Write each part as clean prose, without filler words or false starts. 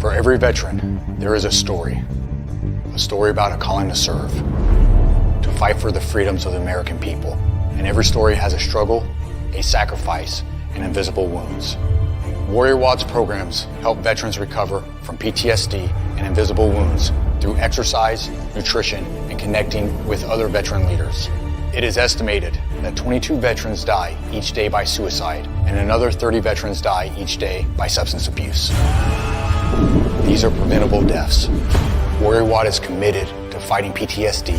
For every veteran, there is a story about a calling to serve, to fight for the freedoms of the American people. And every story has a struggle, a sacrifice, and invisible wounds. Warrior Watts programs help veterans recover from PTSD and invisible wounds through exercise, nutrition, and connecting with other veteran leaders. It is estimated that 22 veterans die each day by suicide, and another 30 veterans die each day by substance abuse. These are preventable deaths. Warrior Watt is committed to fighting PTSD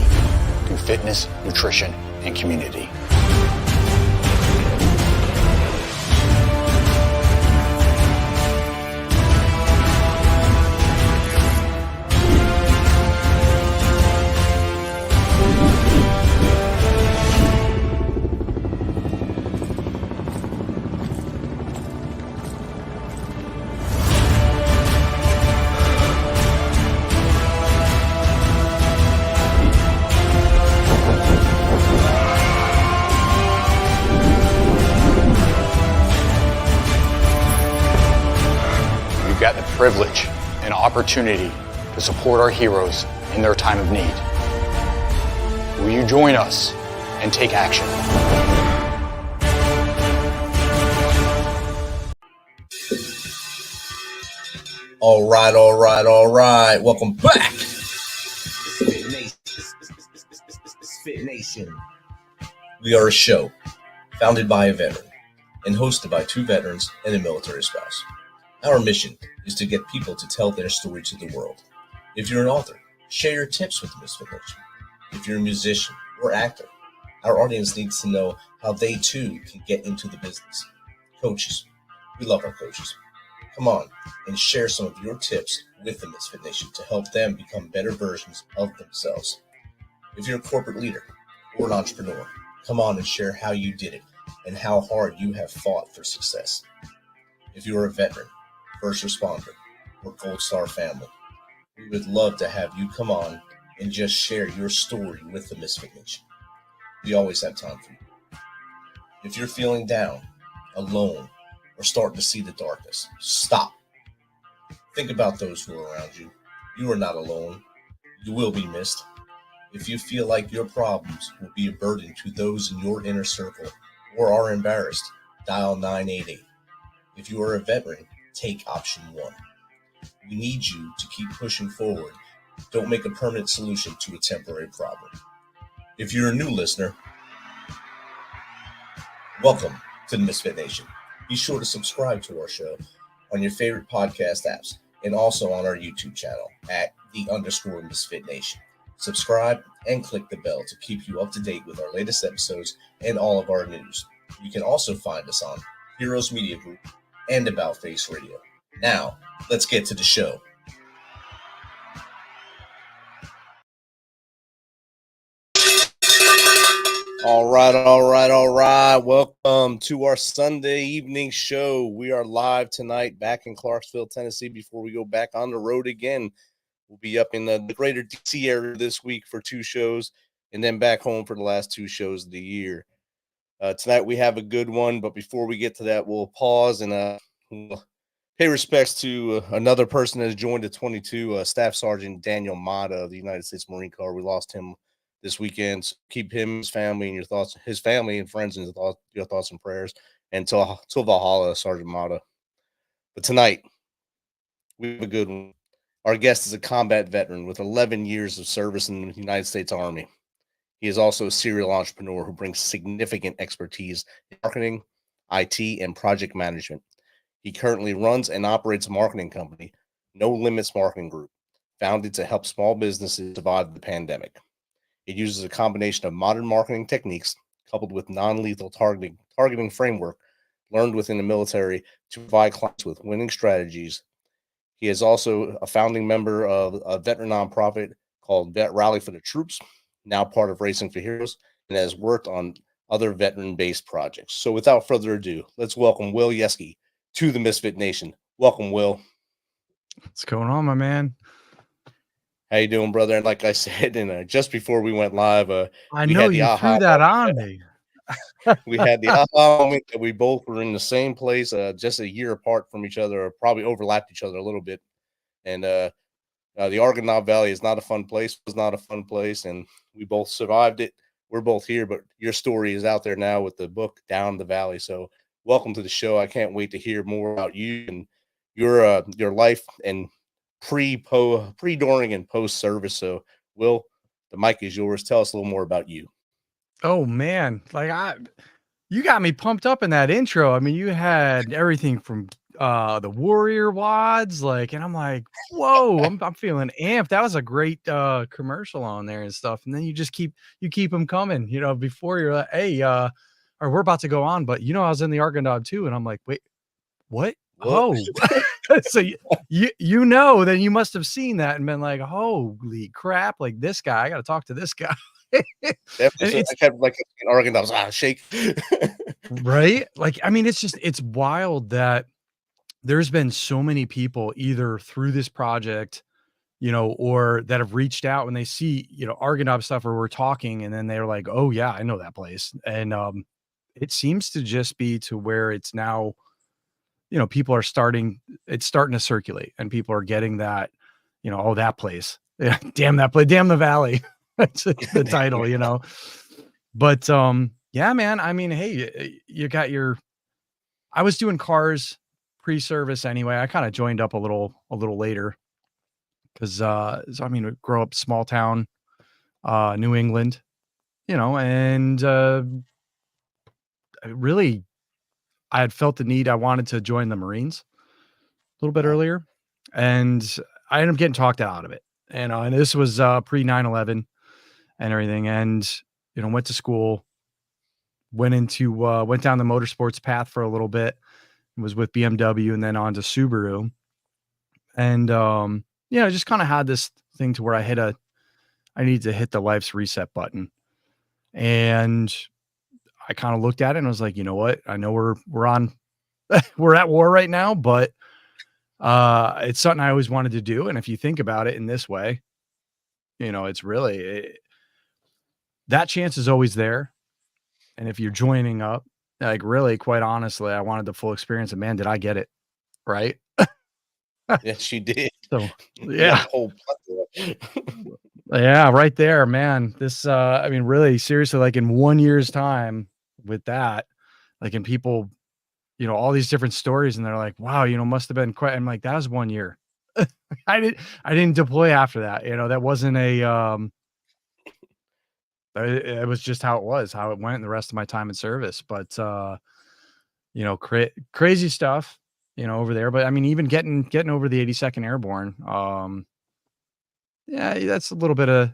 through fitness, nutrition, and community. Got the privilege and opportunity to support our heroes in their time of need. Will you join us and take action? All right. Welcome back. MisFitNation. We are a show founded by a veteran and hosted by two veterans and a military spouse. Our mission is to get people to tell their story to the world. If you're an author, share your tips with MisFitNation. If you're a musician or actor, our audience needs to know how they too can get into the business. Coaches, we love our coaches. Come on and share some of your tips with the MisFitNation to help them become better versions of themselves. If you're a corporate leader or an entrepreneur, come on and share how you did it and how hard you have fought for success. If you're a veteran, first responder, or Gold Star family, we would love to have you come on and just share your story with the MisFitNation. We always have time for you. If you're feeling down, alone, or starting to see the darkness, stop. Think about those who are around you. You are not alone. You will be missed. If you feel like your problems will be a burden to those in your inner circle or are embarrassed, dial 988. If you are a veteran, take option 1. We need you to keep pushing forward. Don't make a permanent solution to a temporary problem. If you're a new listener, welcome to the MisFitNation. Be sure to subscribe to our show on your favorite podcast apps and also on our YouTube channel at @_MisFitNation. Subscribe and click the bell to keep you up to date with our latest episodes and all of our news. You can also find us on Heroes Media Group and About Face Radio. Now, let's get to the show. All right. Welcome to our Sunday evening show. We are live tonight back in Clarksville, Tennessee, before we go back on the road again. We'll be up in the greater DC area this week for 2 shows and then back home for the last 2 shows of the year. Tonight we have a good one, but before we get to that, we'll pause and we'll pay respects to another person that has joined the 22, Staff Sergeant Daniel Mata of the United States Marine Corps. We lost him this weekend. So keep him, his family, and your thoughts, his family and friends, and your thoughts and prayers. And to Valhalla, Sergeant Mata. But tonight we have a good one. Our guest is a combat veteran with 11 years of service in the United States Army. He is also a serial entrepreneur who brings significant expertise in marketing, IT, and project management. He currently runs and operates a marketing company, No Limits Marketing Group, founded to help small businesses survive the pandemic. It uses a combination of modern marketing techniques coupled with non-lethal targeting framework learned within the military to provide clients with winning strategies. He is also a founding member of a veteran nonprofit called Vet Rally for the Troops, now part of Racing for Heroes, and has worked on other veteran-based projects. So without further ado, let's welcome Will Yeske to the MisFitNation. Welcome, Will. What's going on, my man? How you doing, brother? And like I said, and just before we went live, I we know had the you aha threw that moment. on me. We had the aha moment that we both were in the same place, just a year apart from each other, or probably overlapped each other a little bit. And the Argonaut Valley is not a fun place. Was not a fun place, and we both survived it. We're both here, but your story is out there now with the book Down the Valley. So, welcome to the show. I can't wait to hear more about you and your life and pre, during, and post service. So, Will, the mic is yours. Tell us a little more about you. Oh man, you got me pumped up in that intro. I mean, you had everything from the warrior wads, and I'm like, whoa, I'm feeling amped. That was a great commercial on there and stuff. And then you just keep them coming, before you're like, hey, or we're about to go on, but I was in the Argonaut too, and I'm like, wait, what? What? Oh, so then you must have seen that and been like, holy crap, like this guy, I got to talk to this guy. Definitely. I kept like in Oregon. I was shake. Right? I mean, it's wild that there's been so many people either through this project, or that have reached out when they see, Argonaut stuff or we're talking, and then they're like, oh yeah, I know that place. And it seems to just be to where it's now, people are it's starting to circulate and people are getting that, oh, that place. Yeah, damn that place, damn the valley. That's the title, But yeah, man. I mean, hey, you got I was doing cars pre-service anyway. I kind of joined up a little later because I mean, we grow up small town, New England, and I had felt the need. I wanted to join the Marines a little bit earlier, and I ended up getting talked out of it. And this was pre 9/11 and everything, and went to school, went down the motorsports path for a little bit, was with BMW and then on to Subaru. And I just kind of had this thing to where I need to hit the life's reset button. And I kind of looked at it and was like, you know what? I know we're on we're at war right now, but it's something I always wanted to do. And if you think about it in this way, it's really that chance is always there. And if you're joining up, like really, quite honestly, I wanted the full experience, and man, did I get it, right? Yes, you did. So yeah, whole yeah, right there, man. This, I mean, really, seriously, like in 1 year's time with that, and people, all these different stories, and they're like, wow, must have been quite. I'm like, that was 1 year. I didn't deploy after that. That wasn't it was just how it went the rest of my time in service. But, crazy stuff, over there. But I mean, even getting over the 82nd Airborne, yeah, that's a little bit of,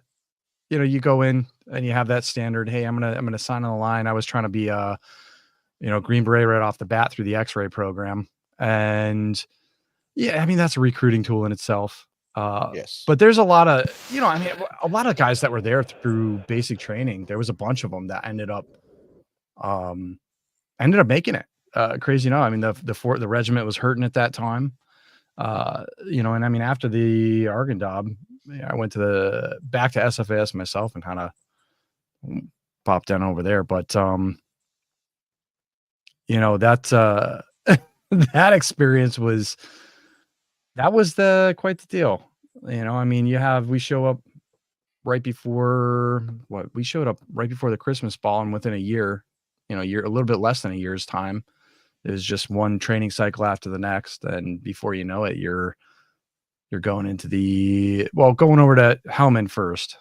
you go in and you have that standard. Hey, I'm gonna sign on the line. I was trying to be Green Beret right off the bat through the X-ray program, and yeah, I mean that's a recruiting tool in itself. Yes, but there's a lot of, I mean, a lot of guys that were there through basic training. There was a bunch of them that ended up making it. Crazy, I mean, the regiment was hurting at that time. And I mean, after the Argondob, I went back to SFAS myself and kind of popped down over there. But, that, that experience was quite the deal. I mean, we show up right before we showed up right before the Christmas ball, and within a year, a little bit less than a year's time, it was just one training cycle after the next. And before you know it, you're going into going over to Helmand first.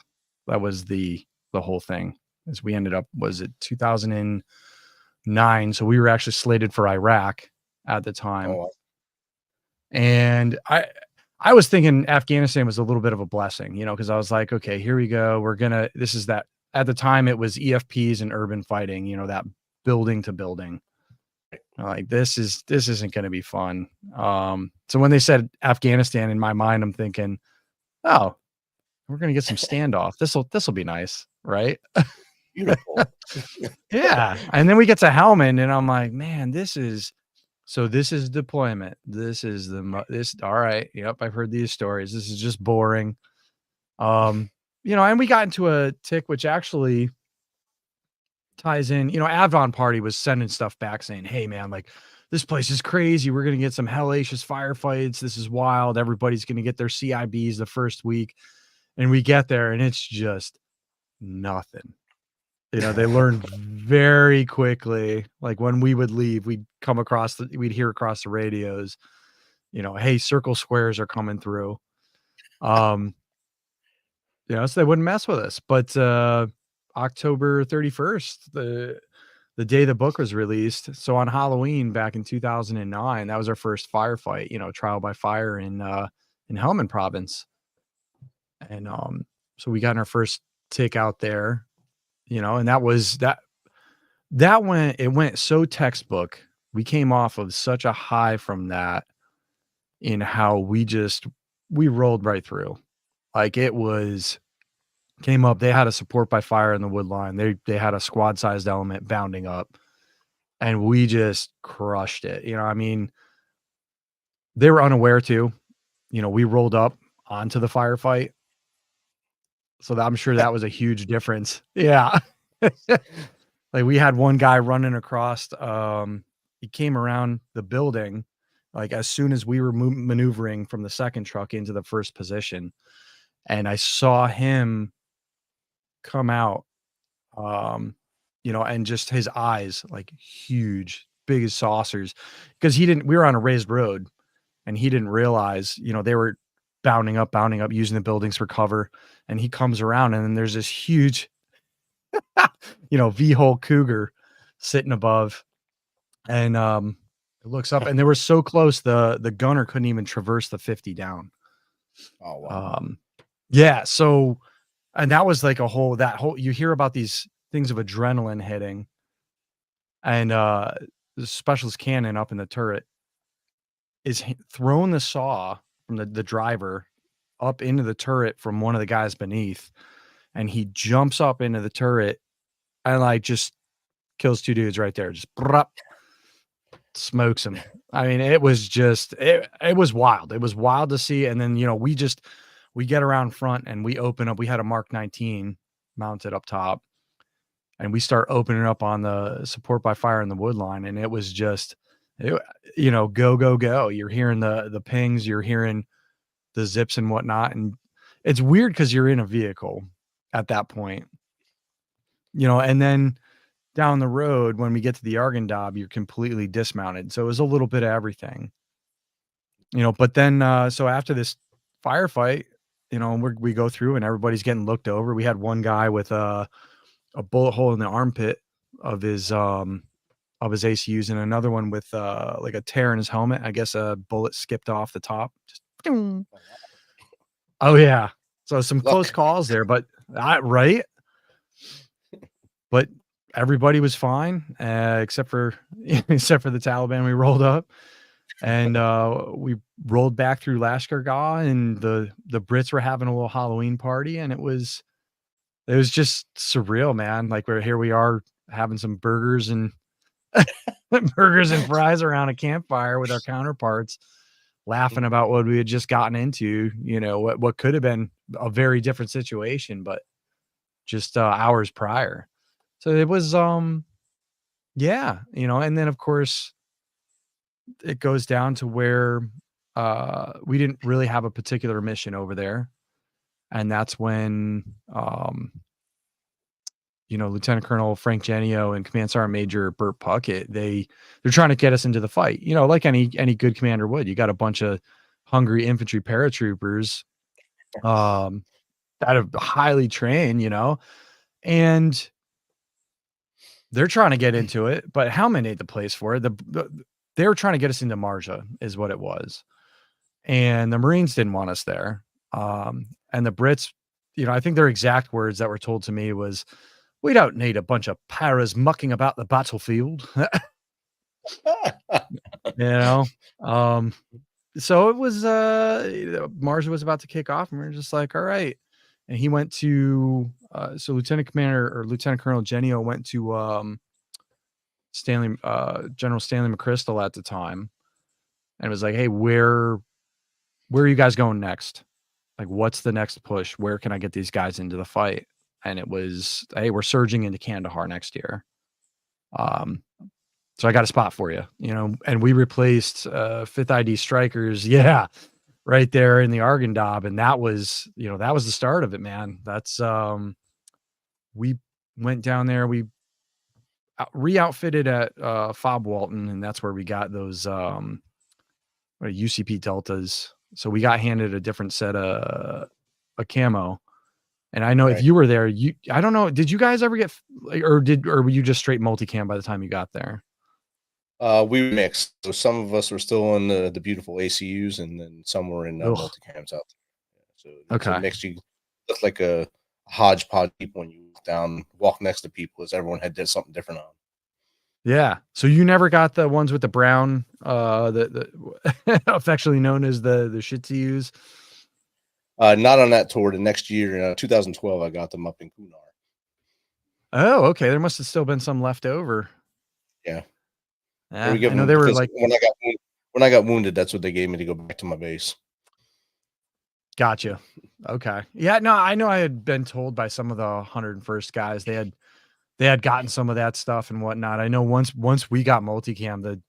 That was the whole thing. As we ended up, was it 2009? So we were actually slated for Iraq at the time. Oh. And I was thinking Afghanistan was a little bit of a blessing, because I was like, okay, here we go. This is that. At the time, it was EFPs and urban fighting, that building to building. Like this isn't going to be fun. So when they said Afghanistan, in my mind, I'm thinking, oh, we're going to get some standoff. This will be nice, right? Beautiful. Yeah. And then we get to Helmand, and I'm like, man, this is So this is deployment. This is this. All right. Yep. I've heard these stories. This is just boring. And we got into a tick, which actually ties in, Avon Party was sending stuff back saying, hey man, like this place is crazy. We're going to get some hellacious firefights. This is wild. Everybody's going to get their CIBs the first week. And we get there and it's just nothing. They learned very quickly. Like when we would leave, we'd hear across the radios, hey, circle squares are coming through. So they wouldn't mess with us. But October 31st, the day the book was released. So on Halloween back in 2009, that was our first firefight, trial by fire in Helmand province. And so we got in our first tick out there, and that went so textbook. We came off of such a high from that in how we rolled right through. Like it came up. They had a support by fire in the wood line. They had a squad sized element bounding up and we just crushed it. They were unaware too. We rolled up onto the firefight. So I'm sure that was a huge difference. Yeah. Like we had one guy running across, he came around the building, like as soon as we were maneuvering from the second truck into the first position. And I saw him come out, and just his eyes like huge, big as saucers, because we were on a raised road and he didn't realize, they were bounding up, using the buildings for cover. And he comes around and then there's this huge, V-hole cougar sitting above. And it looks up and they were so close, the gunner couldn't even traverse the 50 down. Oh, wow. Yeah. So, and that was like you hear about these things of adrenaline hitting and the specialist cannon up in the turret is throwing the saw from the driver up into the turret from one of the guys beneath. And he jumps up into the turret and like just kills two dudes right there. Just smokes him. I mean, it was just, it was wild. It was wild to see. And then, we get around front and we open up, we had a Mark 19 mounted up top and we start opening up on the support by fire in the wood line. And it was just, go, go, go. You're hearing the pings, you're hearing the zips and whatnot. And it's weird because you're in a vehicle at that point, and then down the road, when we get to the Argendob, you're completely dismounted. So it was a little bit of everything, but then, so after this firefight, we go through and everybody's getting looked over. We had one guy with a bullet hole in the armpit of his ACUs and another one with like a tear in his helmet. I guess a bullet skipped off the top. Just, oh yeah. So some close calls there, but right. But everybody was fine, except for the Taliban. We rolled up and we rolled back through Lashkar and the Brits were having a little Halloween party and it was just surreal, man. Like we are having some burgers and fries around a campfire with our counterparts, laughing about what we had just gotten into, what could have been a very different situation, but just hours prior. So it was, yeah, and then of course it goes down to where we didn't really have a particular mission over there. And that's when, Lieutenant Colonel Frank Genio and Command Sergeant Major Burt Puckett, they're trying to get us into the fight, like any good commander would. You got a bunch of hungry infantry paratroopers that are highly trained, and they're trying to get into it, but Helmand ain't the place for it. They were trying to get us into Marja is what it was. And the Marines didn't want us there. And the Brits, I think their exact words that were told to me was, we don't need a bunch of paras mucking about the battlefield. So it was, Marja was about to kick off and we were just like, all right. And he went to, so Lieutenant Colonel Genio went to, General Stanley McChrystal at the time, and it was like, hey, where are you guys going next? Like, what's the next push? Where can I get these guys into the fight? And it was, hey, we're surging into Kandahar next year. So I got a spot for you, and we replaced 5th ID strikers. Yeah. Right there in the Arghandab. And that was the start of it, man. That's, we went down there, we re-outfitted at Fob Walton, and that's where we got those UCP Deltas. So we got handed a different set of a camo. And I know if you were there, I don't know, did you guys ever get or were you just straight multicam by the time you got there? We mixed. So some of us were still in the beautiful ACUs, and then some were in multicams out there. So it's a mix. You look like a hodgepodge of people when you walk next to people, as everyone did something different on. Yeah. So you never got the ones with the brown, the affectionately known as the Shih Tzus? Not on that tour. The next year, 2012, I got them up in Kunar. Oh, okay. There must have still been some left over. Yeah. I know they were like, when I got wounded, that's what they gave me to go back to my base. Gotcha. Okay. Yeah. No, I know I had been told by some of the 101st guys they had gotten some of that stuff and whatnot. I know once we got multicam,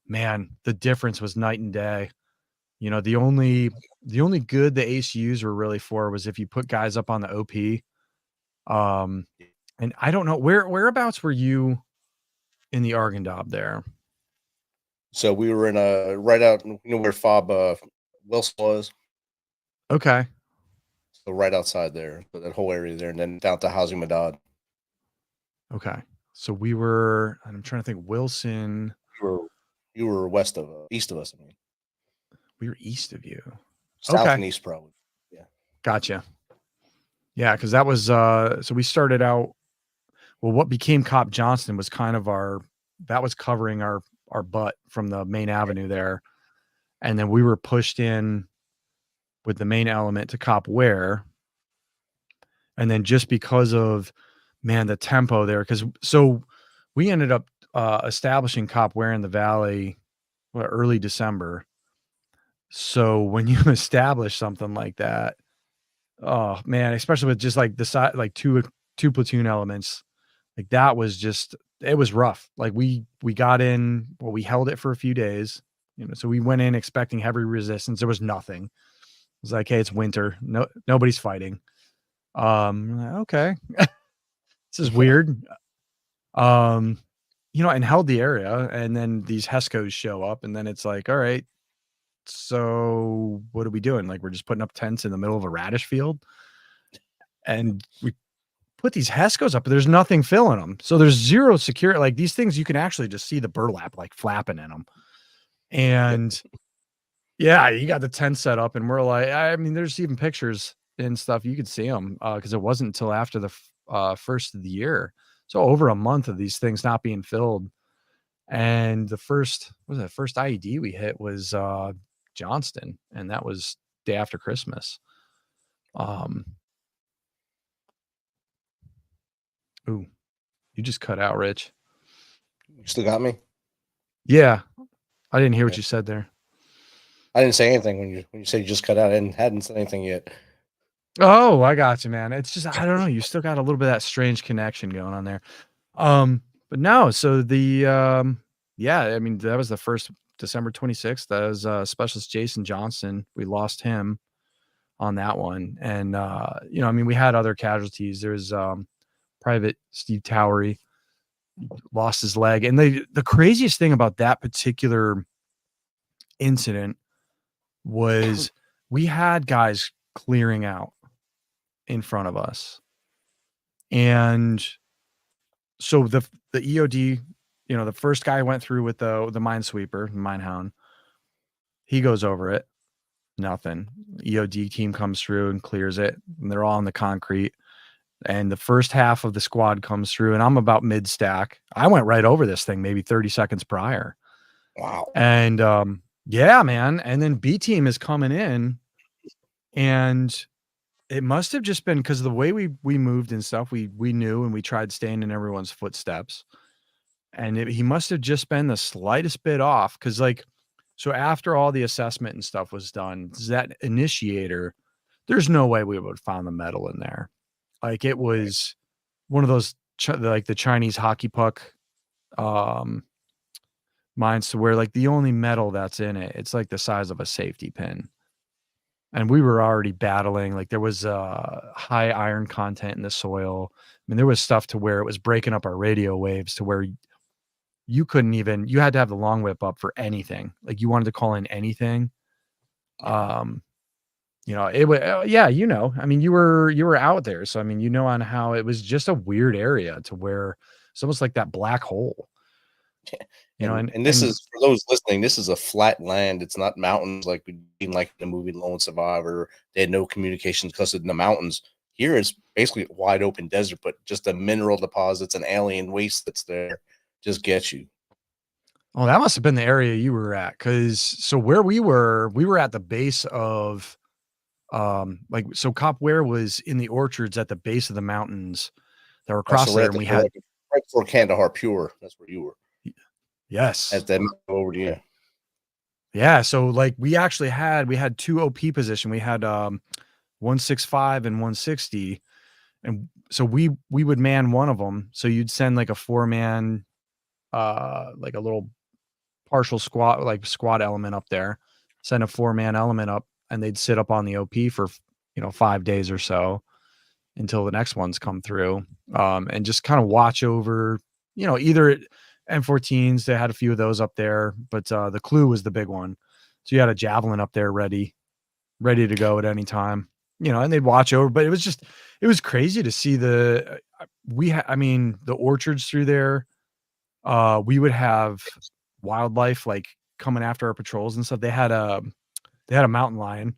the difference was night and day. The only good the ACUs were really for was if you put guys up on the OP. And I don't know whereabouts were you in the Arghandab there? So we were in right out, where Fob Wilson was. Okay. So right outside there, that whole area there, and then down to Hazi Madad. Okay. So we were, I'm trying to think, Wilson. You were east of us. I mean, we were east of you. South and east, probably. Yeah. Gotcha. Yeah, because that was so we started out. Well, what became Cop Johnston was kind of that was covering our butt from the main avenue there, and then we were pushed in with the main element to Cop Ware, and then just because of the tempo there, so we ended up establishing Cop Ware in the Valley early December. So when you establish something like that, oh man, especially with just like the side, like two platoon elements, like that was just, it was rough. Like we got in, well, we held it for a few days, so we went in expecting heavy resistance. There was nothing. It was like, hey, it's winter. Nobody's fighting. Okay. This is weird. And held the area, and then these HESCOs show up, and then it's like, all right, so what are we doing? Like, we're just putting up tents in the middle of a radish field, and we put these HESCOs up, but there's nothing filling them. So there's zero security. Like these things, you can actually just see the burlap like flapping in them. And yeah, you got the tent set up, and we're like, I mean, there's even pictures and stuff. You could see them because it wasn't until after the first of the year. So over a month of these things not being filled. And the first IED we hit was Johnston, and that was day after Christmas. Ooh, you just cut out, Rich. You still got me? Yeah, I didn't hear what you said there. I didn't say anything when you said you just cut out. I hadn't said anything yet. Oh, I got you, man. It's just, I don't know. You still got a little bit of that strange connection going on there. But no, so the yeah, I mean, that was the first December 26th. That was Specialist Jason Johnson. We lost him on that one. And I mean, we had other casualties. There's Private Steve Towery lost his leg. And the craziest thing about that particular incident was we had guys clearing out in front of us. And so the EOD, the first guy went through with the minesweeper, minehound. He goes over it. Nothing. EOD team comes through and clears it. And they're all on the concrete. And the first half of the squad comes through, and I'm about mid stack. I went right over this thing maybe 30 seconds prior. Wow. And yeah, man. And then B team is coming in, and it must have just been because of the way we moved and stuff. We knew, and we tried staying in everyone's footsteps. and he must have just been the slightest bit off, because like, so after all the assessment and stuff was done, that initiator, there's no way we would have found the metal in there. Like, it was one of those like the Chinese hockey puck mines, to where like the only metal that's in it, it's like the size of a safety pin. And we were already battling, like there was high iron content in the soil. I mean, there was stuff to where it was breaking up our radio waves, to where you couldn't even, you had to have the long whip up for anything. Like, you wanted to call in anything. You know, it was, yeah, you know, I mean, you were out there. So, I mean, you know, on how it was just a weird area, to where it's almost like that black hole, you know, And this is, for those listening, this is a flat land. It's not mountains like like the movie Lone Survivor. They had no communications because of the mountains. Here it's basically a wide open desert, but just the mineral deposits and alien waste that's there just gets you. Oh, that must have been the area you were at. Cause so where we were at the base of, like, so Cop Ware was in the orchards at the base of the mountains that were across there. And we had right before Kandahar Pure. That's where you were. Yes. At that over to you. Yeah. So like we had two OP position. We had 165 and 160. And so we would man one of them. So you'd send like a 4-man, like a little partial squad element up there, send a 4-man element up, and they'd sit up on the OP for, 5 days or so until the next ones come through. And just kind of watch over, either M14s, they had a few of those up there, but the Clue was the big one. So you had a Javelin up there ready to go at any time, and they'd watch over. But it was crazy to see the orchards through there. We would have wildlife like coming after our patrols and stuff. They had a mountain lion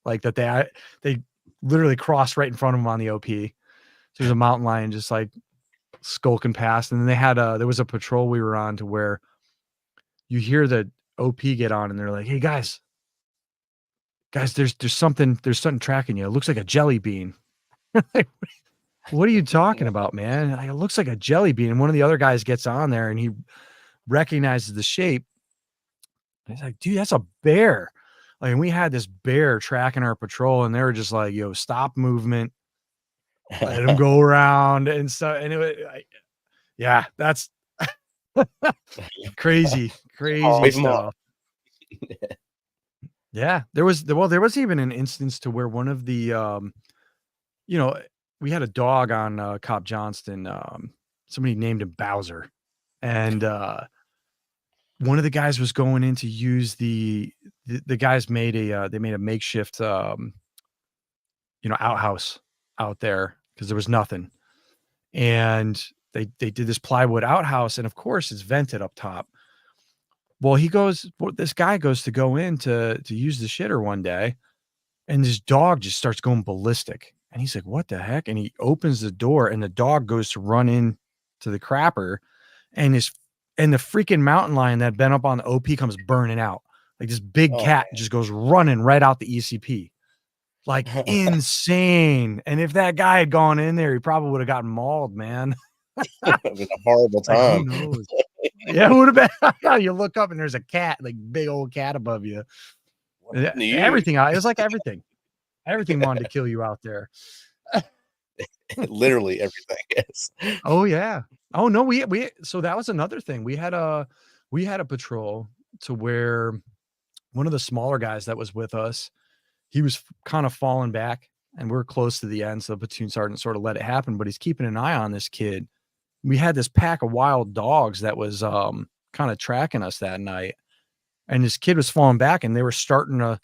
like that. They literally crossed right in front of them on the OP. So there's a mountain lion just like skulking past. And then they had there was a patrol we were on, to where you hear the OP get on and they're like, "Hey guys, there's something tracking you. It looks like a jelly bean." Like, what are you talking about, man? Like, it looks like a jelly bean. And one of the other guys gets on there and he recognizes the shape. He's like, "Dude, that's a bear." Like, and we had this bear tracking our patrol, and they were just like, "Yo, stop movement. Let him go around." And so, and it was like, yeah, that's crazy stuff. Yeah, there was even an instance to where one of the, we had a dog on Cop Johnston. Somebody named him Bowser, and one of the guys was going in to use the guys made a makeshift outhouse out there, because there was nothing, and they did this plywood outhouse, and of course it's vented up top. Well, this guy goes to go in to use the shitter one day, and this dog just starts going ballistic, and he's like, "What the heck?" And he opens the door, and the dog goes to run in to the crapper, and the freaking mountain lion that had been up on the OP comes burning out. Like, this big cat just goes running right out the ECP. Like, insane. And if that guy had gone in there, he probably would have gotten mauled, man. It was a horrible time. Like, who knows? Yeah, it would have been. You look up and there's a cat, like big old cat above you. Everything. It was like everything. Everything wanted to kill you out there. Literally everything. Yes. Oh yeah. Oh no, we so that was another thing. We had a patrol to where one of the smaller guys that was with us, he was kind of falling back, and we're close to the end. So the platoon sergeant sort of let it happen, but he's keeping an eye on this kid. We had this pack of wild dogs that was kind of tracking us that night, and this kid was falling back, and they were starting to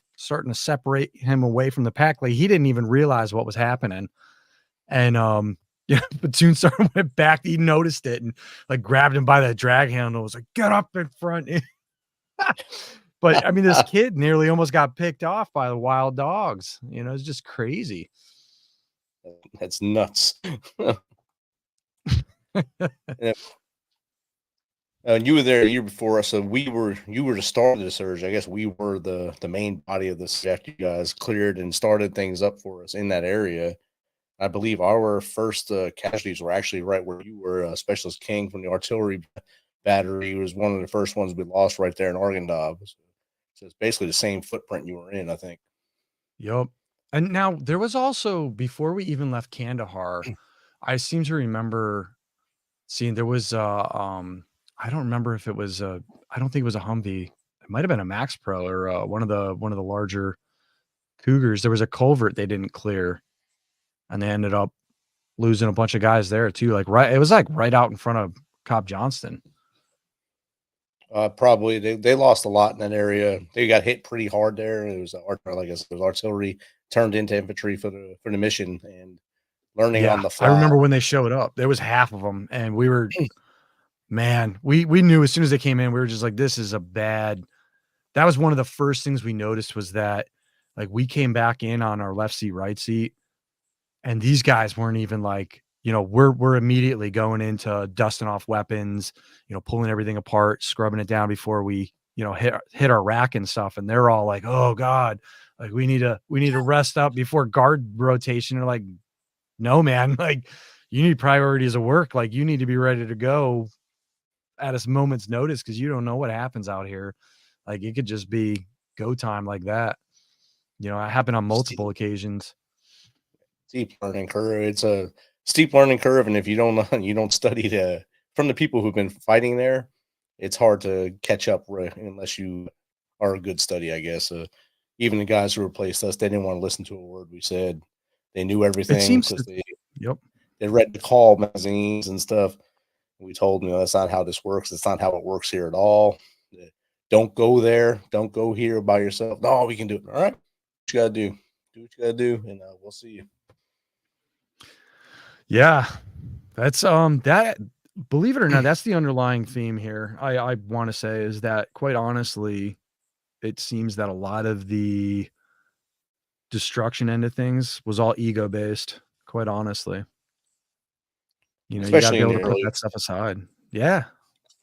separate him away from the pack. Like, he didn't even realize what was happening. And platoon sergeant went back. He noticed it and like grabbed him by the drag handle. Was like, "Get up in front." But I mean, this kid nearly almost got picked off by the wild dogs. It's just crazy. That's nuts. And you were there a year before us, so you were the start of the surge. I guess we were the main body of this after you guys cleared and started things up for us in that area. I believe our first casualties were actually right where you were, Specialist King from the artillery battery was one of the first ones we lost right there in Argandab. So it's basically the same footprint you were in, I think. Yep. And now there was also, before we even left Kandahar, I seem to remember seeing there was I don't remember if it was I don't think it was a Humvee. It might have been a Max Pro or one of the larger Cougars. There was a culvert they didn't clear, and they ended up losing a bunch of guys there too. Like it was like right out in front of Cobb Johnston. Probably they lost a lot in that area. They got hit pretty hard there. It was like I said, it was artillery turned into infantry for the mission, and learning Yeah, on the I fly. remember when they showed up. There was half of them, and we were, man, we knew as soon as they came in, we were just like, this is a bad. That was one of the first things we noticed was that, like, we came back in on our left seat, right seat, and these guys weren't even like, we're immediately going into dusting off weapons, pulling everything apart, scrubbing it down before we, hit our rack and stuff. And they're all like, oh God, like we need to rest up before guard rotation. They're like, no, man, like you need priorities of work. Like you need to be ready to go at a moment's notice because you don't know what happens out here. Like it could just be go time like that. It happened on multiple occasions. Steep learning curve. It's a steep learning curve, and if you don't you don't study from the people who've been fighting there, it's hard to catch up unless you are a good study, I guess. Even the guys who replaced us, they didn't want to listen to a word we said. They knew It everything seems because to, yep. they read the call magazines and stuff. We told them, that's not how this works. It's not how it works here at all. Don't go there. Don't go here by yourself. No, we can do it. All right. What you got to do. Do what you got to do, and we'll see you. Yeah. That's that, believe it or not, that's the underlying theme here. I want to say is that quite honestly, it seems that a lot of the destruction end of things was all ego based, quite honestly. You got to Especially be in able the to put early, that stuff aside. Yeah.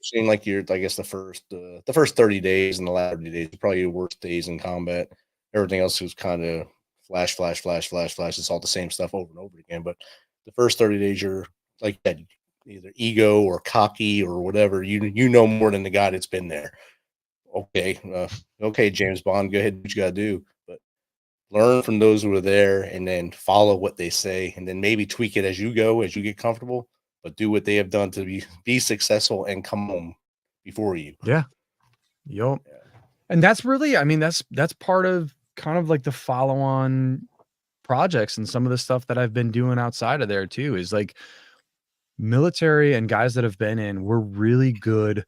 seeing like I guess the first 30 days and the latter 30 days, probably your worst days in combat. Everything else was kind of flash, flash, flash, flash, flash. It's all the same stuff over and over again. But the first 30 days, you're like that, either ego or cocky or whatever. You know more than the guy that's been there. Okay, okay, James Bond, go ahead, do what you got to do. But learn from those who are there, and then follow what they say, and then maybe tweak it as you go, as you get comfortable. But do what they have done to be successful and come home before you. Yeah. Yup. Yeah. And that's really, I mean, that's part of kind of like the follow on projects and some of the stuff that I've been doing outside of there too, is like military and guys that have been in, we're really good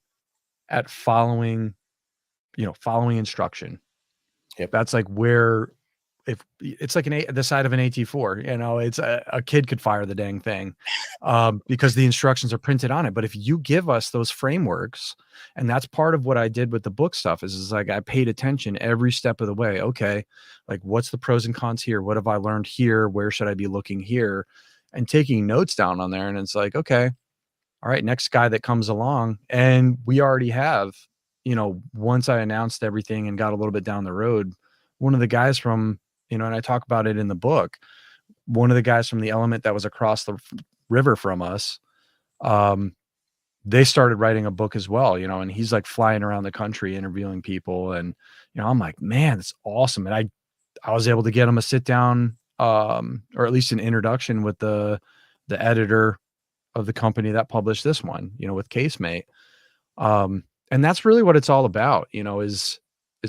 at following instruction. Yep. That's like where, if it's like the side of an AT4, it's a kid could fire the dang thing, because the instructions are printed on it. But if you give us those frameworks, and that's part of what I did with the book stuff is like, I paid attention every step of the way. Okay. Like what's the pros and cons here? What have I learned here? Where should I be looking here? And taking notes down on there. And it's like, okay, all right, next guy that comes along. And we already have, once I announced everything and got a little bit down the road, one of the guys from, and I talk about it in the book, one of the guys from the element that was across the river from us, they started writing a book as well, and he's like flying around the country interviewing people. And, I'm like, man, that's awesome. And I was able to get him a sit down, or at least an introduction with the editor of the company that published this one, with Casemate. And that's really what it's all about, is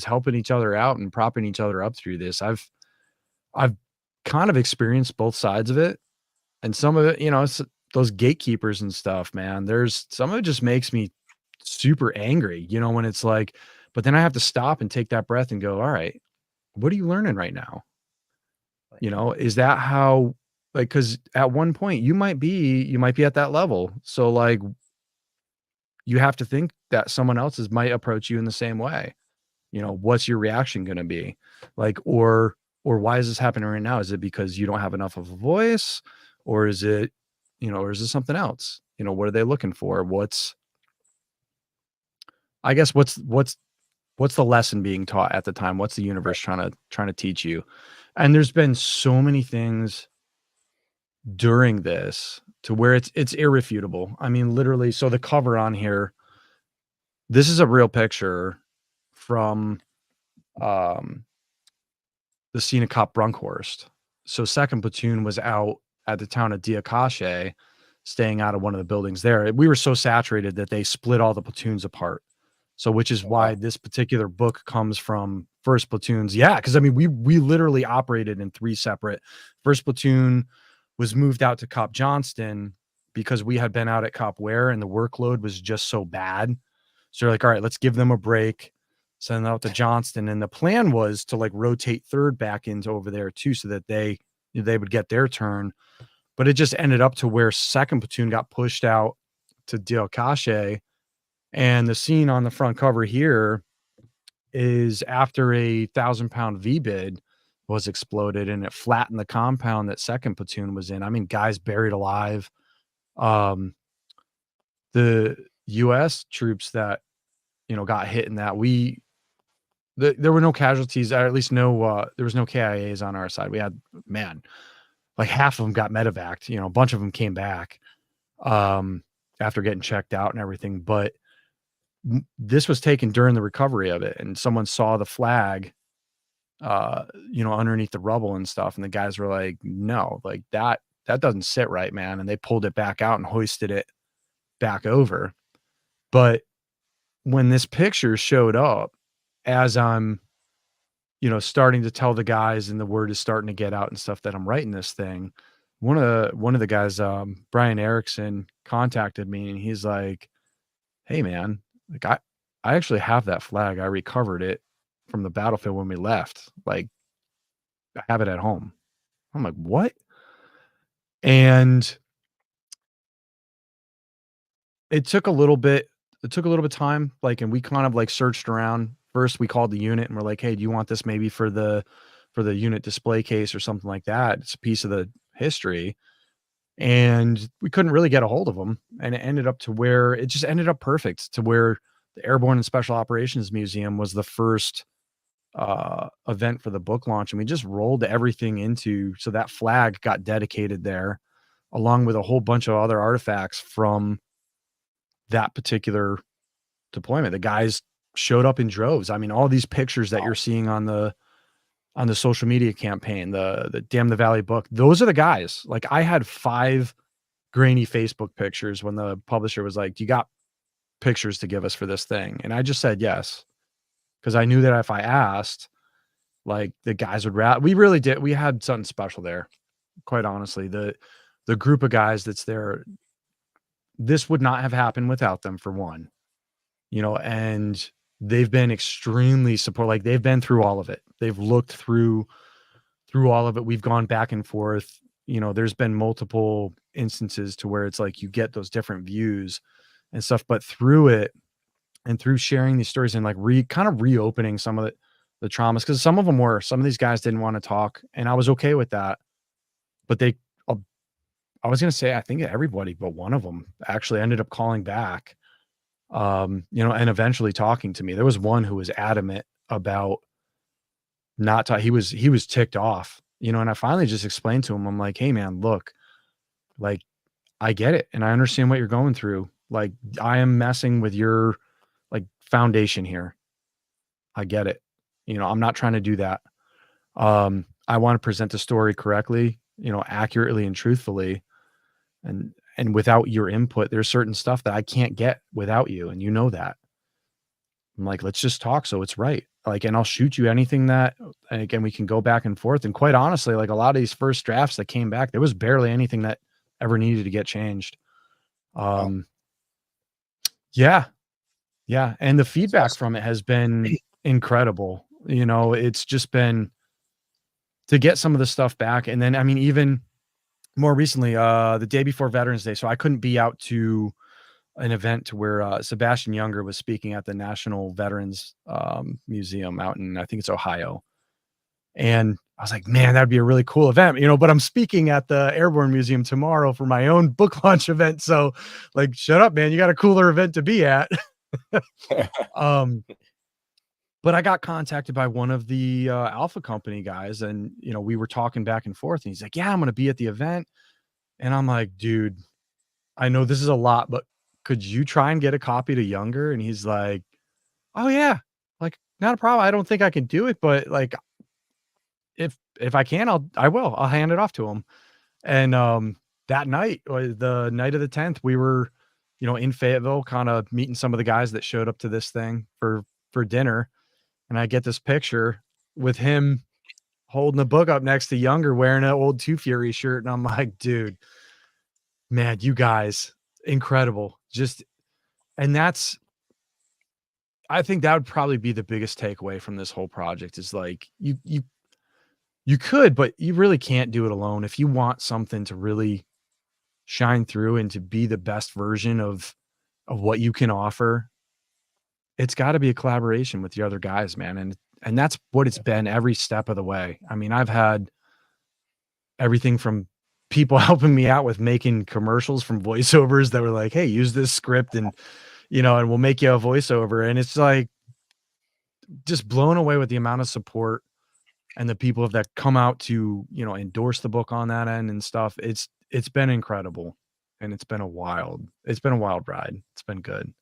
helping each other out and propping each other up through this. I've kind of experienced both sides of it, and some of it, it's those gatekeepers and stuff, man. There's some of it just makes me super angry, when it's like, but then I have to stop and take that breath and go, all right, what are you learning right now? Is that how, like, cause at one point you might be at that level. So like, you have to think that someone else's might approach you in the same way. What's your reaction going to be like, or why is this happening right now? Is it because you don't have enough of a voice, or is it, or is this something else? What are they looking for? What's the lesson being taught at the time? What's the universe trying to teach you? And there's been so many things during this to where it's irrefutable. I mean, literally. So the cover on here This is a real picture from the scene of Cop Brunkhorst. So 2nd Platoon was out at the town of Diakache, staying out of one of the buildings there. We were so saturated that they split all the platoons apart. So, which is why this particular book comes from 1st Platoons. Yeah, because I mean, we literally operated in 3 separate. 1st Platoon was moved out to Cop Johnston because we had been out at Cop Ware and the workload was just so bad. So they're like, all right, let's give them a break, send them out to Johnston. And the plan was to like rotate 3rd back into over there too, so that they would get their turn. But it just ended up to where 2nd Platoon got pushed out to Diakache. And the scene on the front cover here is after a 1,000-pound V-bid was exploded and it flattened the compound that 2nd Platoon was in. I mean, guys buried alive. The U.S. troops that, got hit in that, there were no casualties, or at least there was no KIAs on our side. We had, like half of them got medevaced, a bunch of them came back after getting checked out and everything. But this was taken during the recovery of it, and someone saw the flag, underneath the rubble and stuff. And the guys were like, no, like that doesn't sit right, man. And they pulled it back out and hoisted it back over. But when this picture showed up, as I'm, starting to tell the guys and the word is starting to get out and stuff that I'm writing this thing, one of the guys, Brian Erickson, contacted me and he's like, hey man, like I actually have that flag. I recovered it from the battlefield when we left. Like, I have it at home. I'm like, what? And it took a little bit of time, like, and we kind of like searched around. First we called the unit and we're like, hey, do you want this maybe for the unit display case or something like that? It's a piece of the history. And we couldn't really get a hold of them. And it ended up to where it just ended up perfect to where the Airborne and Special Operations Museum was the first event for the book launch. And we just rolled everything into, so that flag got dedicated there along with a whole bunch of other artifacts from that particular deployment. The guys showed up in droves. I mean, all these pictures that you're seeing on the social media campaign, the Damn the Valley book, those are the guys. Like, I had 5 grainy Facebook pictures when the publisher was like, do you got pictures to give us for this thing? And I just said yes, because I knew that if I asked, like, the guys would we really did. We had something special there, quite honestly. The group of guys that's there, this would not have happened without them, for one, and they've been extremely supportive. Like, they've been through all of it. They've looked through all of it. We've gone back and forth. There's been multiple instances to where it's like you get those different views and stuff, but through it and through sharing these stories and like kind of reopening some of the traumas, because some of these guys didn't want to talk, and I was okay with that. But I was going to say, I think everybody but one of them actually ended up calling back, and eventually talking to me. There was one who was adamant about not he was ticked off, and I finally just explained to him, I'm like, hey man, look, like, I get it. And I understand what you're going through. Like, I am messing with your like foundation here. I get it. I'm not trying to do that. I want to present the story correctly, accurately and truthfully. And without your input, there's certain stuff that I can't get without you. And you know that. I'm like, let's just talk so it's right. Like, and I'll shoot you anything that, and again, we can go back and forth. And quite honestly, like, a lot of these first drafts that came back, there was barely anything that ever needed to get changed. Yeah. And the feedback from it has been incredible. It's just been to get some of the stuff back. And then, I mean, even more recently, the day before Veterans Day. So I couldn't be out to an event to where Sebastian Younger was speaking at the National Veterans Museum out in, I think it's Ohio. And I was like, man, that'd be a really cool event, but I'm speaking at the Airborne Museum tomorrow for my own book launch event. So, like, shut up, man, you got a cooler event to be at. But I got contacted by one of the Alpha Company guys, and we were talking back and forth, and he's like, yeah, I'm going to be at the event. And I'm like, dude, I know this is a lot, but could you try and get a copy to Younger? And he's like, oh yeah, like, not a problem. I don't think I can do it, but like, if I can, I'll hand it off to him. And, that night, or the night of the 10th, we were, in Fayetteville, kind of meeting some of the guys that showed up to this thing for dinner. And I get this picture with him holding the book up next to Younger wearing an old Two Fury shirt. And I'm like, dude, man, you guys, incredible. Just, and I think that would probably be the biggest takeaway from this whole project is like, you could, but you really can't do it alone. If you want something to really shine through and to be the best version of what you can offer, it's got to be a collaboration with the other guys, man. And that's what it's been every step of the way. I mean, I've had everything from people helping me out with making commercials from voiceovers that were like, hey, use this script and and we'll make you a voiceover. And it's like just blown away with the amount of support and the people that come out to, endorse the book on that end and stuff. It's been incredible. And it's been a wild ride. It's been good.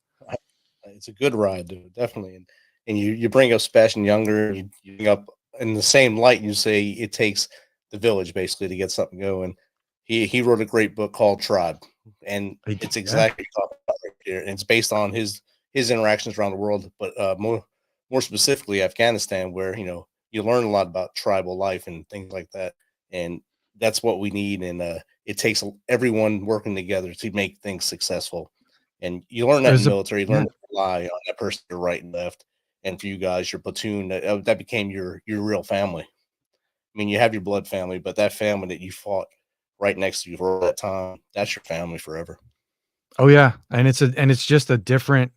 It's a good ride, dude, definitely. And you bring up Sebastian Younger, you bring up in the same light, you say it takes the village basically to get something going. He wrote a great book called Tribe, and it's exactly what about right here. And it's based on his interactions around the world, but more specifically Afghanistan, where you learn a lot about tribal life and things like that. And that's what we need. And it takes everyone working together to make things successful. And you learn that in the military. You learn to rely on that person to right and left. And for you guys, your platoon, that became your real family. I mean, you have your blood family, but that family that you fought right next to you for all that time, that's your family forever. Oh yeah. And it's just a different,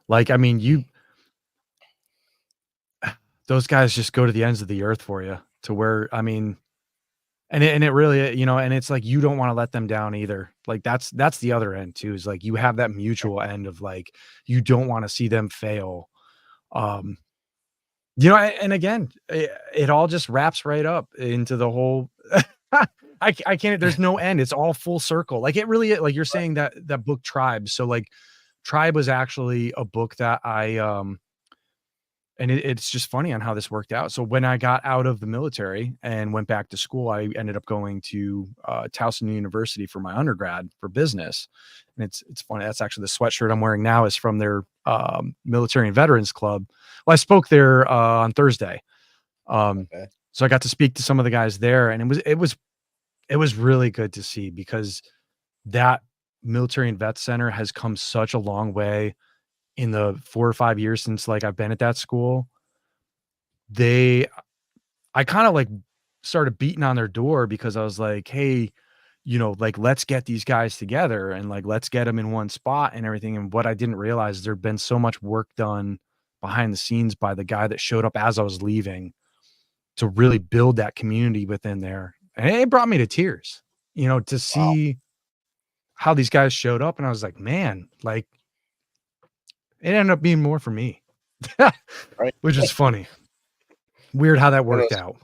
like, I mean, those guys just go to the ends of the earth for you to where, I mean, and it really, and it's like, you don't want to let them down either. Like that's the other end too, is like, you have that mutual end of like, you don't want to see them fail. And again, it all just wraps right up into the whole, I can't, there's no end. It's all full circle. Like it really, like you're saying that book Tribe. So like Tribe was actually a book that and it's just funny on how this worked out. So when I got out of the military and went back to school, I ended up going to Towson University for my undergrad for business. And it's funny. That's actually the sweatshirt I'm wearing now is from their military and veterans club. Well, I spoke there on Thursday. Okay. So I got to speak to some of the guys there, and it was really good to see, because that military and vet center has come such a long way in the 4 or 5 years since like I've been at that school. I kind of like started beating on their door because I was like, hey, like, let's get these guys together and like, let's get them in one spot and everything. And what I didn't realize is there'd been so much work done behind the scenes by the guy that showed up as I was leaving to really build that community within there. And it brought me to tears, to see how these guys showed up. And I was like, man, like, it ended up being more for me, Right. which is funny. Weird how that worked out.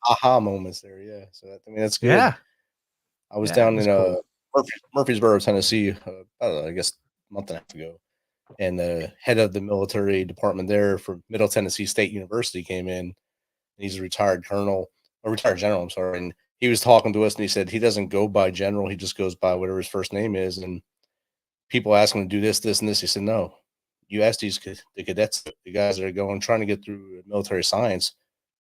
Aha moments there. Yeah. So I mean, that's good. Yeah. I was down in cool. Murfreesboro, Tennessee, I don't know, I guess a month and a half ago. And the head of the military department there for Middle Tennessee State University came in. And he's a retired general. I'm sorry. And he was talking to us, and he said he doesn't go by general. He just goes by whatever his first name is. And people ask him to do this, this, and this. He said, no. You ask the cadets, the guys that are trying to get through military science,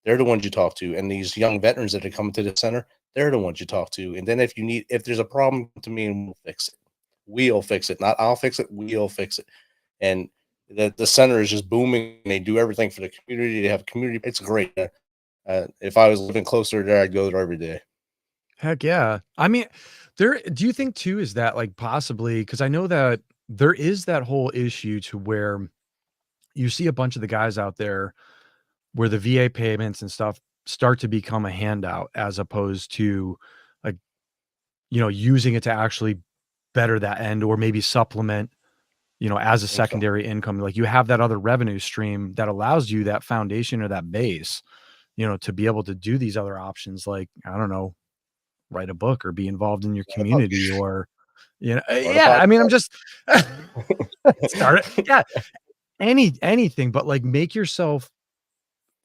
they're the ones you talk to. And these young veterans that are coming to the center, they're the ones you talk to. And then if there's a problem, to me, and we'll fix it. We'll fix it. Not I'll fix it. We'll fix it. And the center is just booming. They do everything for the community. They have a community. It's great. If I was living closer there, I'd go there every day. Heck yeah. I mean, do you think too, is that like possibly, because I know that there is that whole issue to where you see a bunch of the guys out there where the VA payments and stuff start to become a handout as opposed to like, using it to actually better that end or maybe supplement, as a secondary income. Like you have that other revenue stream that allows you that foundation or that base, to be able to do these other options. Like, I don't know, write a book or be involved in your community or You know, Start a yeah. I mean, I'm podcast. just start it. Yeah, anything, but like make yourself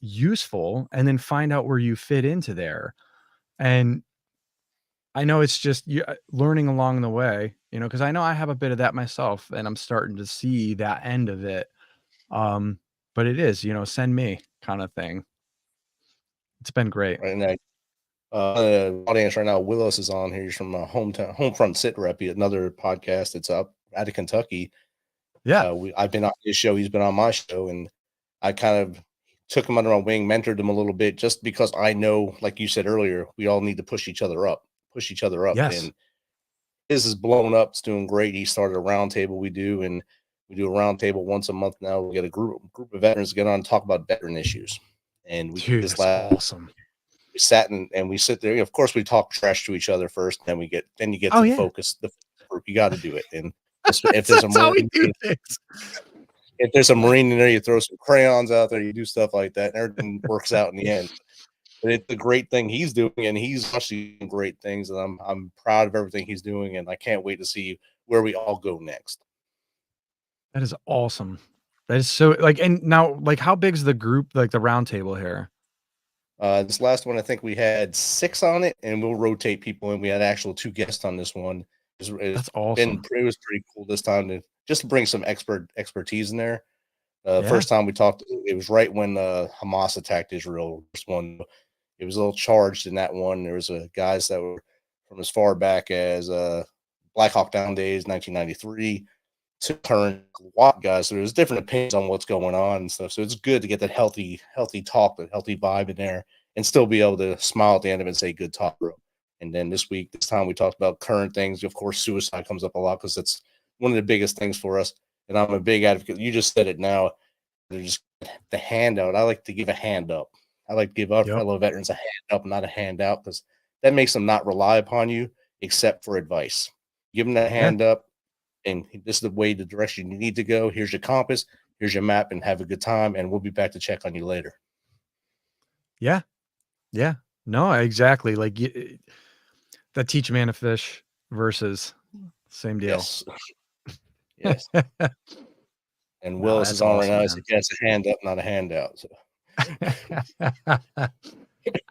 useful, and then find out where you fit into there. And I know it's just you learning along the way, because I know I have a bit of that myself, and I'm starting to see that end of it. Um, but it is, send me kind of thing. It's been great. Right now, audience right now, Willis is on here. He's from Homefront Sit Rep, another podcast. It's up out of Kentucky. Yeah. I've been on his show. He's been on my show, and I kind of took him under my wing, mentored him a little bit, just because I know, like you said earlier, we all need to push each other up. Yes. And his is blown up. It's doing great. He started a roundtable we do, and we do a roundtable once a month now. We get a group of veterans to get on and talk about veteran issues. And we did Dude, this that's last. awesome. We sat and we sit there. Of course, we talk trash to each other first, then you get Oh, to yeah. focus the group. You got to do it. And if That's there's a how we Marine, do things. if there's a Marine in there, you throw some crayons out there, you do stuff like that, and everything works out in the end. But it's a great thing he's doing, and he's actually doing great things, and I'm proud of everything he's doing, and I can't wait to see where we all go next. That is awesome. That is so like, and now, like, how big's the group, like the round table here? This last one, I think we had 6 on it, and we'll rotate people, and we had actual 2 guests on this one. That's awesome. It was pretty cool this time to just bring some expertise in there. Yeah. First time we talked, it was right when Hamas attacked Israel. First one, it was a little charged in that one. There was guys that were from as far back as Black Hawk Down days, 1993, to current WAP guys. So there's different opinions on what's going on and stuff. So it's good to get that healthy talk, that healthy vibe in there, and still be able to smile at the end of it and say, "Good talk, bro." And then this time we talked about current things. Of course, suicide comes up a lot because that's one of the biggest things for us. And I'm a big advocate. You just said it now. There's the handout. I like to give a hand up. I like to give our fellow veterans a hand up, not a handout, because that makes them not rely upon you except for advice. Give them that hand up, and this is the way, the direction you need to go. Here's your compass. Here's your map, and have a good time. And we'll be back to check on you later. Yeah. Yeah. No, exactly. Like that teach a man to fish versus same deal. Yes. Yes. And No, Willis that's is on right awesome, now. man. He said, "That's a hand up, not a handout." So.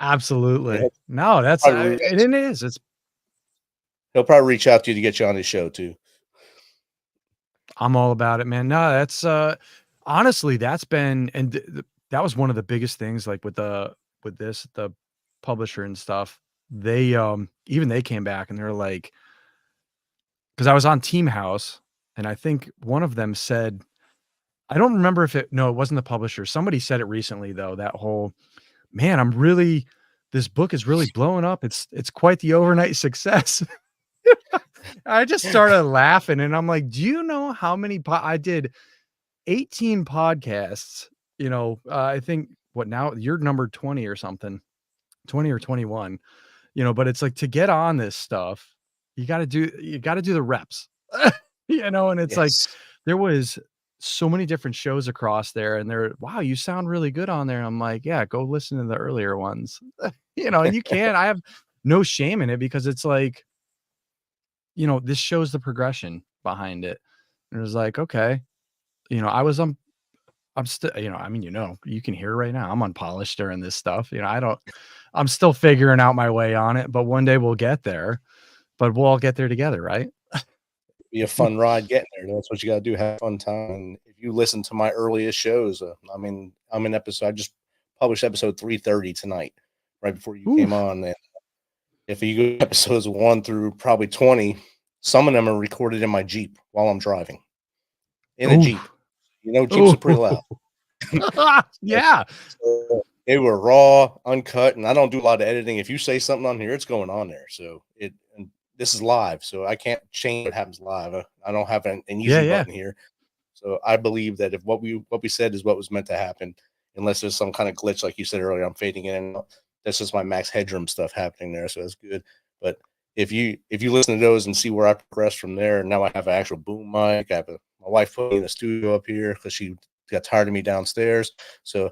Absolutely. No, that's it is. He'll probably reach out to you to get you on his show too. I'm all about it, man. No, that's honestly, that's been, and that was one of the biggest things, like with the publisher and stuff. They even they came back and they're like, because I was on Team House, and I think one of them said, I don't remember if it wasn't the publisher. Somebody said it recently though, that whole, man, this book is really blowing up. It's quite the overnight success. I just started laughing, and I'm like, do you know how many I did 18 podcasts, I think what now you're number 20 or something, 20 or 21, but it's like, to get on this stuff, you got to do the reps, and it's like, there was so many different shows across there, and wow, you sound really good on there. I'm like, yeah, go listen to the earlier ones, and you can, I have no shame in it, because it's like, this shows the progression behind it. And it was like, okay, I'm still, I mean, you can hear right now, I'm unpolished during this stuff. I'm still figuring out my way on it, but one day we'll get there, but we'll all get there together. Right. Be a fun ride getting there. That's what you got to do. Have a fun time. And if you listen to my earliest shows, I'm in episode, I just published episode 330 tonight, right before you came on. And if you go episodes 1 through probably 20, some of them are recorded in my Jeep while I'm driving in a Jeep. Jeeps are pretty loud. Yeah. So they were raw, uncut, and I don't do a lot of editing. If you say something on here, it's going on there. So and this is live, so I can't change what happens live. I don't have an easy button here. So I believe that if what we said is what was meant to happen, unless there's some kind of glitch, like you said earlier, I'm fading in. That's just my max headroom stuff happening there, so that's good. But if you listen to those and see where I progress from there, now I have an actual boom mic. I have my wife put me in the studio up here because she got tired of me downstairs. So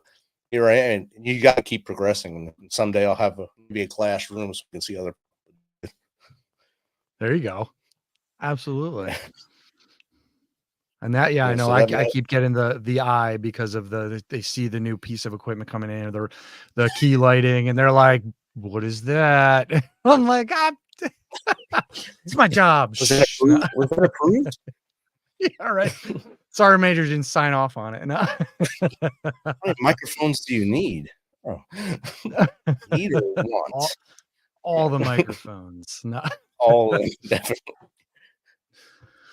here I am. And you got to keep progressing. And someday I'll have maybe a classroom so we can see other. There you go. Absolutely. And that, yeah, I Yeah, know. so I, that I keep getting the eye because of they see the new piece of equipment coming in, or the key lighting, and they're like, "What is that?" I'm like, "It's my job." was that Shh. No. approved? Was that approved? Yeah, all right. Sorry, Major didn't sign off on it. No. How many microphones do you need? Oh, need or want? all, all the microphones. No. All of them, definitely.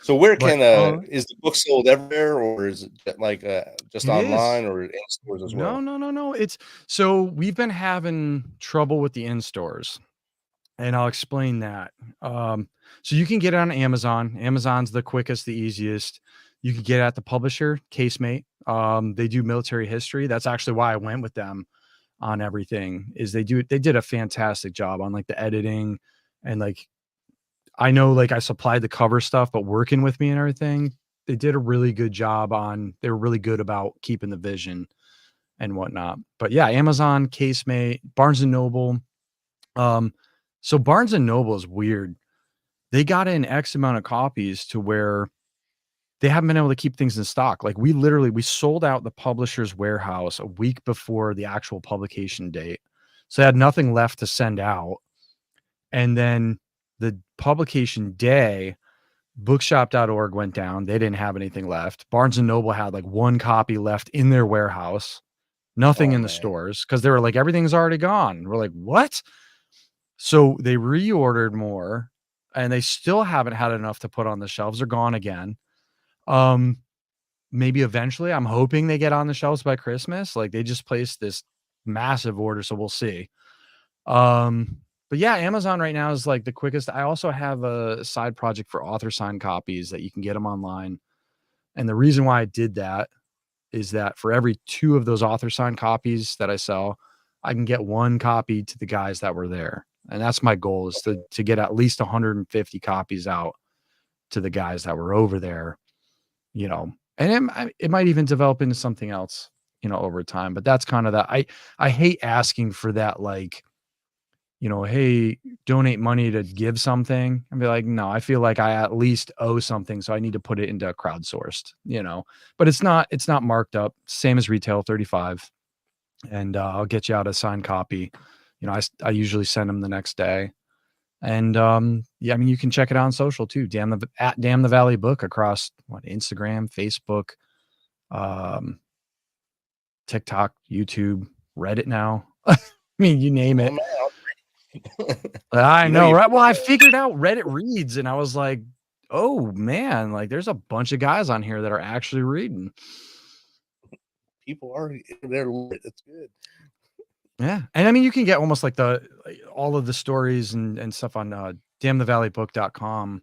So where But can is the book sold everywhere, or is it like just it is. online or in stores as No, well? no, no, no. It's so we've been having trouble with the in stores. And I'll explain that. So you can get it on Amazon. Amazon's the quickest, the easiest. You can get it at the publisher, Casemate. They do military history. That's actually why I went with them on everything. Is they did a fantastic job on like the editing, and like I know like I supplied the cover stuff, but working with me and everything, they did a really good job on. They were really good about keeping the vision and whatnot. But yeah, Amazon, Casemate, Barnes and Noble. Um, so Barnes and Noble is weird. They got in X amount of copies to where they haven't been able to keep things in stock. Like we sold out the publisher's warehouse a week before the actual publication date. So they had nothing left to send out. And then the publication day, bookshop.org went down. They didn't have anything left. Barnes and Noble had like one copy left in their warehouse, nothing Oh in the man, stores, because they were like, everything's already gone. We're like, what? So they reordered more, and they still haven't had enough to put on the shelves. They're gone again. Um, Maybe eventually, I'm hoping they get on the shelves by Christmas. Like they just placed this massive order, so we'll see. But yeah, Amazon right now is like the quickest. I also have a side project for author signed copies that you can get them online. And the reason why I did that is that for every 2 of those author signed copies that I sell, I can get 1 copy to the guys that were there. And that's my goal, is to get at least 150 copies out to the guys that were over there, you know. And it might even develop into something else, you know, over time. But that's kind of that. I hate asking for that, like, you know, hey, donate money to give something, and be like, no, I feel like I at least owe something, so I need to put it into crowdsourced, you know. But it's not marked up, same as retail, 35, and I'll get you out a signed copy. You know, I usually send them the next day. And yeah, I mean, you can check it out on social too. At Damn the Valley Book across Instagram, Facebook, um, TikTok, YouTube, Reddit now. I mean, you name oh it. man, I you know know, you. right? Well, I figured out Reddit reads, and I was like, oh man, like there's a bunch of guys on here that are actually reading. People are they're lit. It's good. Yeah. And I mean, you can get almost like all of the stories and stuff on damnthevalleybook.com.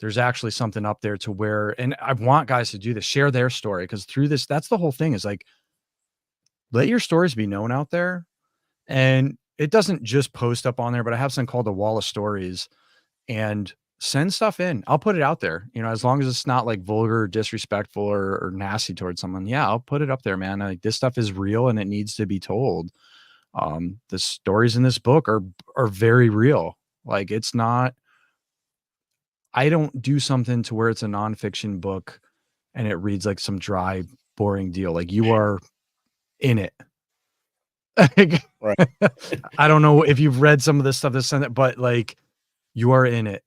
There's actually something up there to where, and I want guys to do this, share their story, because through this, that's the whole thing, is like, let your stories be known out there. And it doesn't just post up on there, but I have something called the Wall of Stories, and send stuff in. I'll put it out there, you know, as long as it's not like vulgar, disrespectful, or nasty towards someone. Yeah, I'll put it up there, man. Like, this stuff is real and it needs to be told. The stories in this book are very real. Like, it's not, I don't do something to where it's a nonfiction book and it reads like some dry, boring deal. Like, you are in it. Right. I don't know if you've read some of this stuff that's in it, but like, you are in it.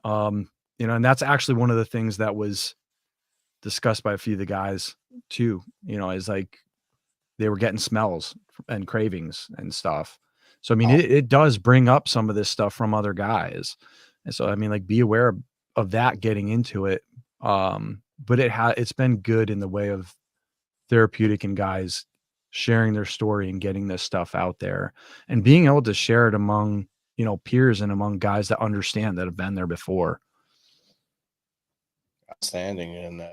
You know, and that's actually one of the things that was discussed by a few of the guys too, you know, is like they were getting smells and cravings and stuff. So, I mean, it does bring up some of this stuff from other guys. And so, I mean, like, be aware of that getting into it. But it's been good in the way of therapeutic and guys sharing their story and getting this stuff out there and being able to share it among, you know, peers and among guys that understand, that have been there before. Outstanding, and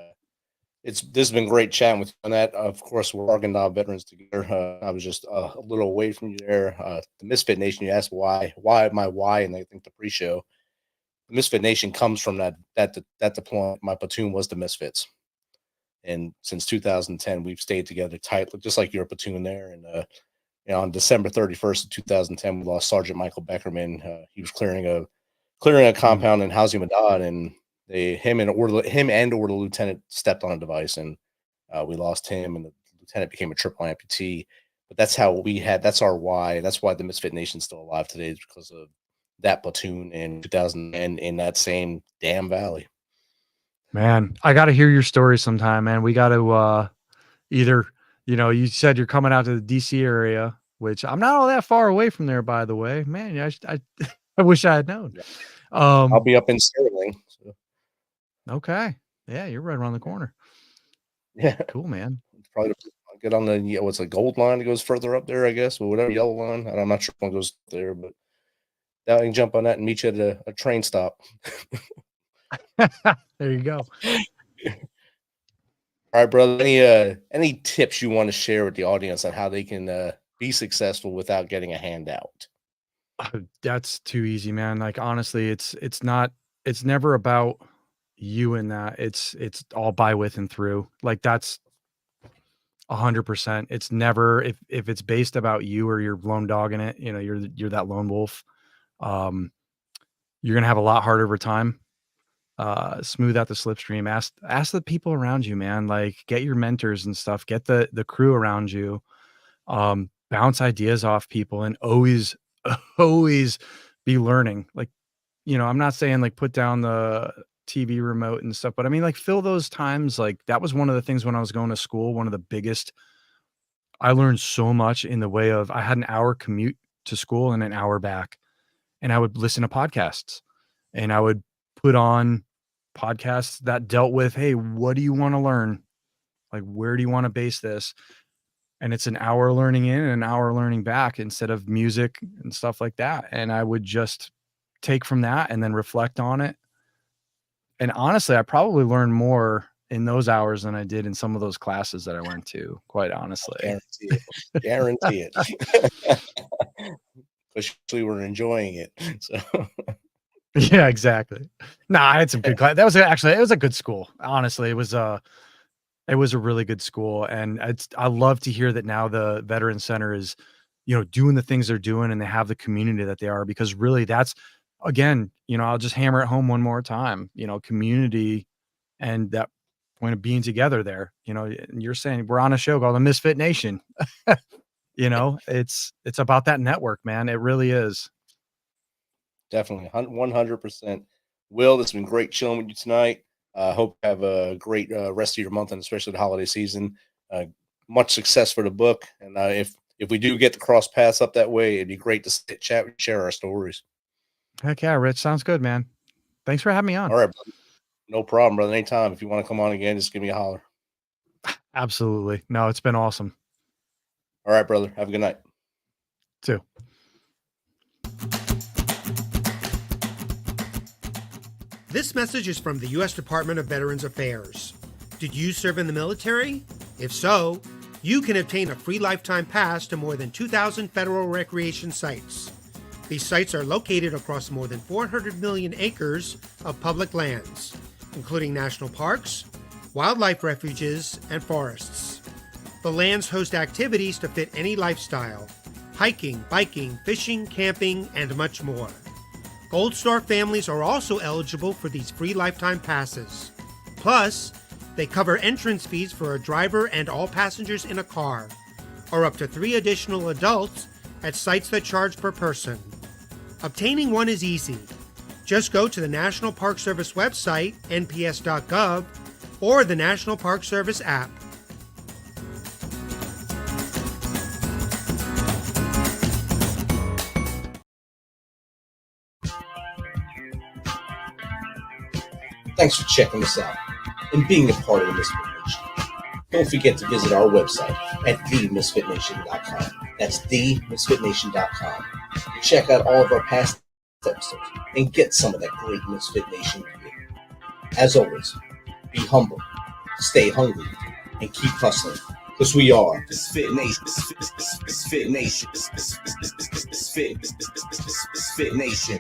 this has been great chatting with you on that. Of course, we're Arkansas veterans together. I was just a little away from you there. The Misfit Nation, you asked why, and I think the pre-show, the Misfit Nation comes from that deployment. My platoon was the Misfits, and since 2010, we've stayed together tight, just like your platoon there. And you know, on December 31st of 2010, we lost Sergeant Michael Beckerman. He was clearing a compound in Hazy Madad, and him and or the lieutenant stepped on a device, and we lost him, and the lieutenant became a triple amputee. But that's our why. That's why the Misfit Nation's still alive today, is because of that platoon in 2010 in that same damn valley. Man, I got to hear your story sometime, man. We got to either, you said you're coming out to the DC area, which I'm not all that far away from there, by the way. Man, I wish I had known. Yeah. I'll be up in Sterling. So. Okay. Yeah, you're right around the corner. Yeah. Cool, man. Probably I'll get on the what's a gold line that goes further up there, I guess, or whatever, yellow line. I'm not sure one goes there, but now I can jump on that and meet you at a train stop. There you go. All right, brother. Any tips you want to share with the audience on how they can be successful without getting a handout? That's too easy, man. Like, honestly, it's never about you in that. It's all by, with, and through. Like, that's 100%. It's never, if it's based about you or your lone dog in it, you're that lone wolf. You're going to have a lot harder of a time. Smooth out the slipstream. Ask the people around you, man. Like, get your mentors and stuff, get the crew around you, bounce ideas off people, and always be learning. Like, I'm not saying like put down the TV remote and stuff, but I mean, like, fill those times. Like, that was one of the things when I was going to school, one of the biggest, I learned so much in the way of, I had an hour commute to school and an hour back, and I would listen to podcasts, and I would put on podcasts that dealt with, hey, what do you want to learn? Like, where do you want to base this? And it's an hour learning in and an hour learning back, instead of music and stuff like that. And I would just take from that and then reflect on it. And honestly, I probably learned more in those hours than I did in some of those classes that I went to, quite honestly. Guarantee it. Especially we're enjoying it. So. Yeah, exactly. Nah, I had some good class. It was a good school. Honestly, it was a really good school. And I love to hear that now the Veteran Center is, doing the things they're doing, and they have the community that they are, because really that's, again, I'll just hammer it home one more time, community and that point of being together there. And you're saying we're on a show called the Misfit Nation. It's about that network, man. It really is. Definitely 100%. Will, it's been great chilling with you tonight. Hope you have a great rest of your month, and especially the holiday season. Much success for the book. And if we do get to cross paths up that way, it'd be great to chat and share our stories. Heck yeah, Rich. Sounds good, man. Thanks for having me on. All right, brother. No problem, brother. Anytime. If you want to come on again, just give me a holler. Absolutely. No, it's been awesome. All right, brother. Have a good night. Too. This message is from the U.S. Department of Veterans Affairs. Did you serve in the military? If so, you can obtain a free lifetime pass to more than 2,000 federal recreation sites. These sites are located across more than 400 million acres of public lands, including national parks, wildlife refuges, and forests. The lands host activities to fit any lifestyle: hiking, biking, fishing, camping, and much more. Gold Star families are also eligible for these free lifetime passes. Plus, they cover entrance fees for a driver and all passengers in a car, or up to 3 additional adults at sites that charge per person. Obtaining one is easy. Just go to the National Park Service website, nps.gov, or the National Park Service app. Thanks for checking us out and being a part of the Misfit Nation. Don't forget to visit our website at themisfitnation.com. That's themisfitnation.com. Check out all of our past episodes and get some of that great Misfit Nation gear. As always, be humble, stay hungry, and keep hustling, because we are Misfit Nation. Misfit Nation. Misfit Nation.